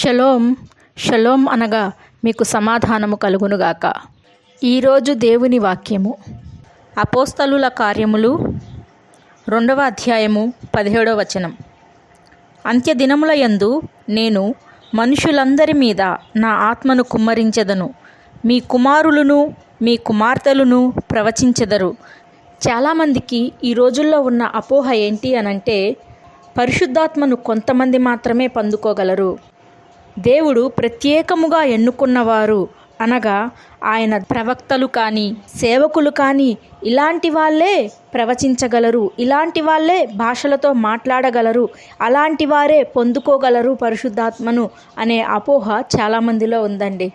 Shalom shalom అనగా మీకు సమాధానము కలుగునుగాక. ఈరోజు దేవుని వాక్యము అపోస్తలుల కార్యములు 2వ అధ్యాయము 17వ వచనం. అంత్యదినములయందు నేను మనుషులందరి మీద నా ఆత్మను కుమ్మరించెదను, మీ కుమారులను మీ కుమార్తెలను ప్రవచించెదరు. చాలామందికి ఈ రోజుల్లో ఉన్న అపోహ ఏంటి అనంటే, పరిశుద్ధాత్మను కొంతమంది మాత్రమే పొందుకోగలరు. దేవుడు ప్రత్యేకముగా ఎన్నుకున్నవారు అనగా ఆయన ప్రవక్తలు కానీ సేవకులు కానీ ఇలాంటి వాళ్ళే ప్రవచించగలరు, ఇలాంటి వాళ్ళే భాషలతో మాట్లాడగలరు, అలాంటి వారే పొందుకోగలరు పరిశుద్ధాత్మను అనే అపోహ చాలామందిలో ఉందండి.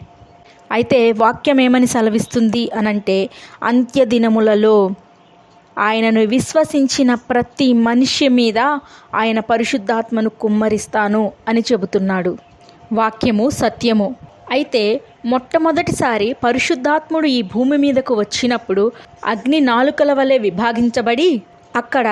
అయితే వాక్యం ఏమని సెలవిస్తుంది అనంటే, అంత్యదినములలో ఆయనను విశ్వసించిన ప్రతి మనిషి మీద ఆయన పరిశుద్ధాత్మను కుమ్మరిస్తాను అని చెబుతున్నాడు. వాక్యము సత్యము. అయితే మొట్టమొదటిసారి పరిశుద్ధాత్ముడు ఈ భూమి మీదకు వచ్చినప్పుడు అగ్ని నాలుకల వలె విభాగించబడి అక్కడ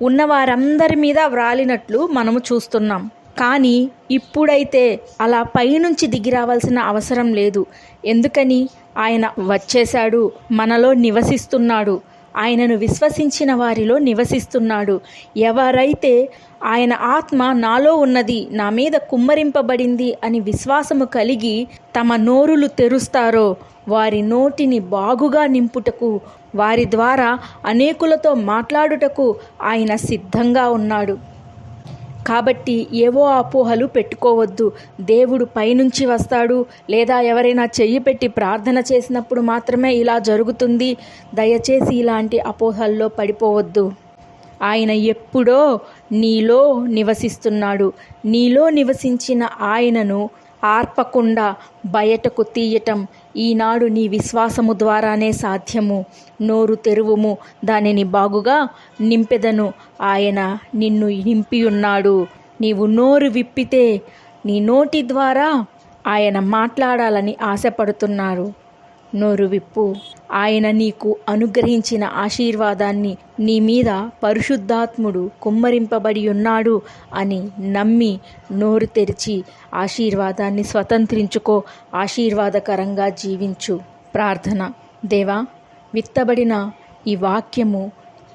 ఉన్నవారందరి మీద వ్రాలినట్లు మనము చూస్తున్నాం. కానీ ఇప్పుడైతే అలా పైనుంచి దిగి రావాల్సిన అవసరం లేదు. ఎందుకని? ఆయన వచ్చేశాడు, మనలో నివసిస్తున్నాడు, ఆయనను విశ్వసించిన వారిలో నివసిస్తున్నాడు. ఎవరైతే ఆయన ఆత్మ నాలో ఉన్నది, నా మీద కుమ్మరింపబడింది అని విశ్వాసము కలిగి తమ నోరులు తెరుస్తారో వారి నోటిని బాగుగా నింపుటకు, వారి ద్వారా అనేకులతో మాట్లాడుటకు ఆయన సిద్ధంగా ఉన్నాడు. కాబట్టి ఏవో అపోహలు పెట్టుకోవద్దు. దేవుడు పైనుంచి వస్తాడు, లేదా ఎవరైనా చెయ్యి పెట్టి ప్రార్థన చేసినప్పుడు మాత్రమే ఇలా జరుగుతుంది, దయచేసి ఇలాంటి అపోహల్లో పడిపోవద్దు. ఆయన ఎప్పుడో నీలో నివసిస్తున్నాడు. నీలో నివసించిన ఆయనను ఆర్పకుండా బయటకు తీయటం ఈనాడు నీ విశ్వాసము ద్వారానే సాధ్యము. నోరు తెరువుము, దానిని బాగుగా నింపెదను. ఆయన నిన్ను నింపియున్నాడు. నీవు నోరు విప్పితే నీ నోటి ద్వారా ఆయన మాట్లాడాలని ఆశపడుతున్నారు. నోరు విప్పు. ఆయన నీకు అనుగ్రహించిన ఆశీర్వాదాన్ని, నీ మీద పరిశుద్ధాత్ముడు కుమ్మరింపబడి ఉన్నాడు అని నమ్మి నోరు తెరిచి ఆశీర్వాదాన్ని స్వతంత్రించుకో. ఆశీర్వాదకరంగా జీవించు. ప్రార్థన. దేవా, విత్తబడిన ఈ వాక్యము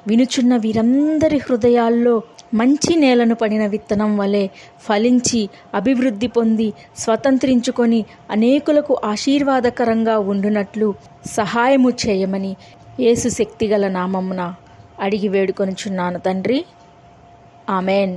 వినుచున్న వీరందరి హృదయాల్లో మంచి నేలను పడిన విత్తనం వలె ఫలించి అభివృద్ధి పొంది స్వతంత్రించుకొని అనేకులకు ఆశీర్వాదకరంగా ఉండునట్లు సహాయము చేయమని యేసు శక్తిగల నామమున అడిగి వేడుకొనుచున్నాను తండ్రి. ఆమెన్.